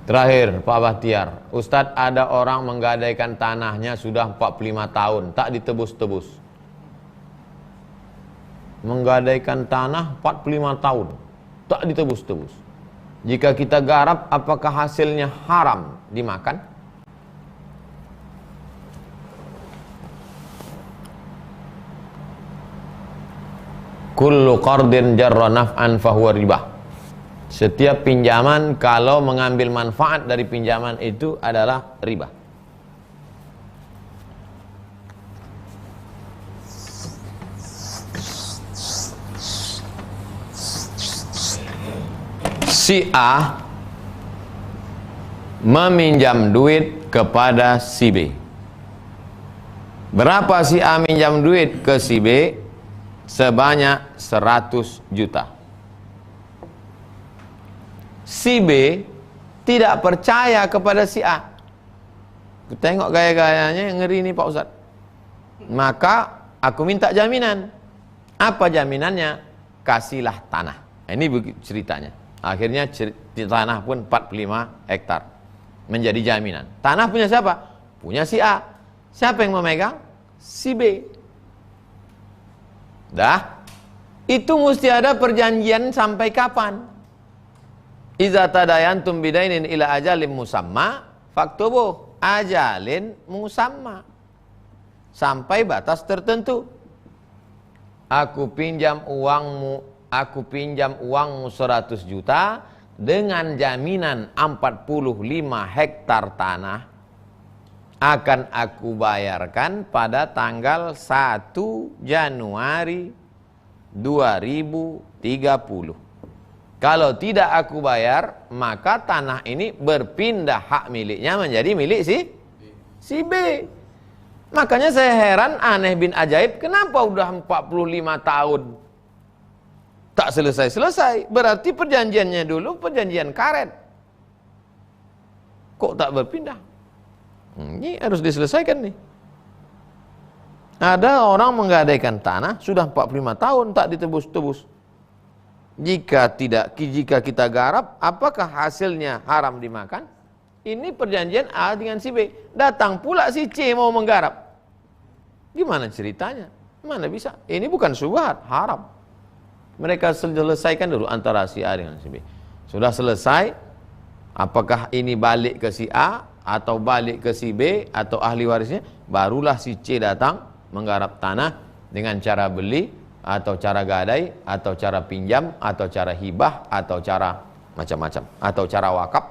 Terakhir, Pak Bahtiar, Ustadz, ada orang menggadaikan tanahnya sudah 45 tahun, tak ditebus-tebus. Menggadaikan tanah 45 tahun, tak ditebus-tebus. Jika kita garap, apakah hasilnya haram dimakan? Kullu qardin jarra naf'an fahuwa ribah. Setiap pinjaman kalau mengambil manfaat dari pinjaman itu adalah riba. Si A meminjam duit kepada si B. Berapa si A minjam duit ke si B? Sebanyak 100 juta. Si B tidak percaya kepada si A. Tengok gaya-gayanya ngeri nih Pak Ustadz. Maka aku minta jaminan. Apa jaminannya? Kasihlah tanah. Ini ceritanya. Akhirnya tanah pun 45 hektar menjadi jaminan. Tanah punya siapa? Punya si A. Siapa yang memegang? Si B. Dah. Itu mesti ada perjanjian sampai kapan? Iza tadayantum bidainin ila ajalin musamma faktubuh, ajalin musamma, sampai batas tertentu. Aku pinjam uangmu 100 juta dengan jaminan 45 hektar tanah akan aku bayarkan pada tanggal 1 Januari 2030. Kalau tidak aku bayar, maka tanah ini berpindah hak miliknya menjadi milik si B. Makanya saya heran, aneh bin ajaib, kenapa udah 45 tahun tak selesai-selesai? Berarti perjanjiannya dulu perjanjian karet. Kok tak berpindah? Ini harus diselesaikan nih. Ada orang menggadaikan tanah sudah 45 tahun tak ditebus-tebus. Jika kita garap, apakah hasilnya haram dimakan? Ini perjanjian A dengan si B. Datang pula si C mau menggarap. Gimana ceritanya? Mana bisa? Ini bukan syubhat, haram. Mereka selesaikan dulu antara si A dengan si B. Sudah selesai, apakah ini balik ke si A atau balik ke si B atau ahli warisnya? Barulah si C datang menggarap tanah dengan cara beli atau cara gadai, atau cara pinjam, atau cara hibah, atau cara macam-macam, atau cara wakaf.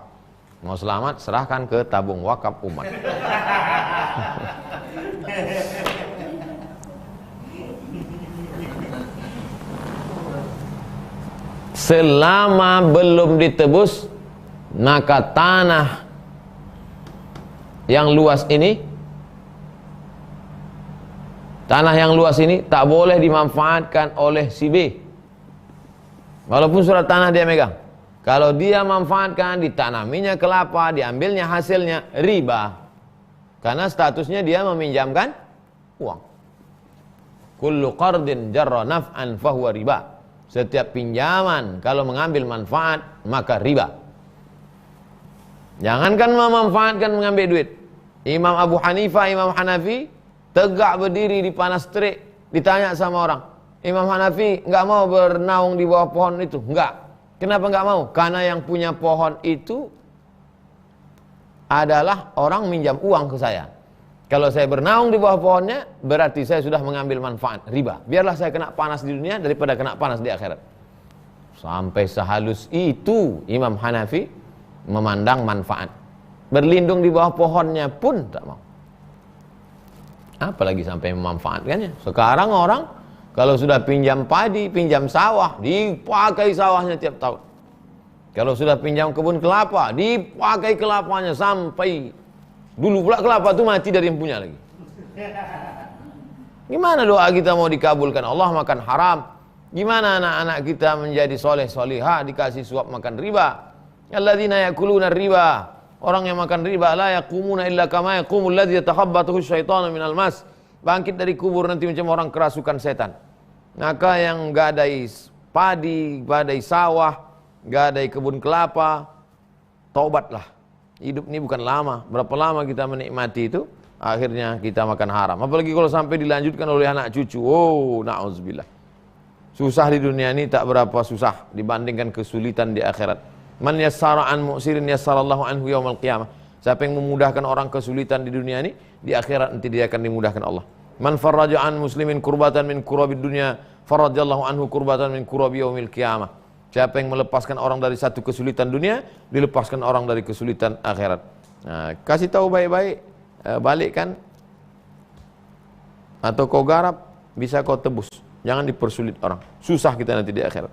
Mau selamat, serahkan ke tabung wakaf umat. Selama belum ditebus, maka tanah yang luas ini, tak boleh dimanfaatkan oleh si B. Walaupun surat tanah dia megang. Kalau dia manfaatkan, ditanaminya kelapa, diambilnya hasilnya, riba. Karena statusnya dia meminjamkan uang. Kullu qardin jarra naf'an fahuwa riba. Setiap pinjaman kalau mengambil manfaat, maka riba. Jangankan memanfaatkan mengambil duit. Imam Abu Hanifah, Imam Hanafi tegak berdiri di panas terik, ditanya sama orang, Imam Hanafi nggak mau bernaung di bawah pohon itu. Enggak. Kenapa nggak mau? Karena yang punya pohon itu adalah orang minjam uang ke saya. Kalau saya bernaung di bawah pohonnya, berarti saya sudah mengambil manfaat, riba. Biarlah saya kena panas di dunia daripada kena panas di akhirat. Sampai sehalus itu Imam Hanafi memandang manfaat. Berlindung di bawah pohonnya pun tak mau. Apalagi sampai memanfaatkannya. Sekarang orang kalau sudah pinjam padi, pinjam sawah, dipakai sawahnya tiap tahun. Kalau sudah pinjam kebun kelapa, dipakai kelapanya sampai dulu pula kelapa itu mati dari yang punya lagi. Gimana doa kita mau dikabulkan? Allah makan haram. Gimana anak-anak kita menjadi soleh solihah dikasih suap makan riba? Alladzina yakuluna riba. Orang yang makan riba la yaqumuna illa kama yaqumul ladzi yatakhabbathu syaitanu minal mas. Bangkit dari kubur nanti macam orang kerasukan setan. Maka yang gadai padi, gadai sawah, gadai kebun kelapa, taubatlah. Hidup ini bukan lama. Berapa lama kita menikmati itu, akhirnya kita makan haram. Apalagi kalau sampai dilanjutkan oleh anak cucu. Oh, na'udzubillah. Susah di dunia ini tak berapa susah dibandingkan kesulitan di akhirat. Man yassara an mu'sirin yassarallahu anhu yaumal qiyamah. Siapa yang memudahkan orang kesulitan di dunia ini, di akhirat nanti dia akan dimudahkan Allah. Man farraja an muslimin kurbatan min kurabid dunya, farrajallahu anhu kurbatan min kurabi yaumil qiyamah. Siapa yang melepaskan orang dari satu kesulitan dunia, dilepaskan orang dari kesulitan akhirat. Nah, kasih tahu baik-baik, balikkan atau kau garap, bisa kau tebus. Jangan dipersulit orang. Susah kita nanti di akhirat.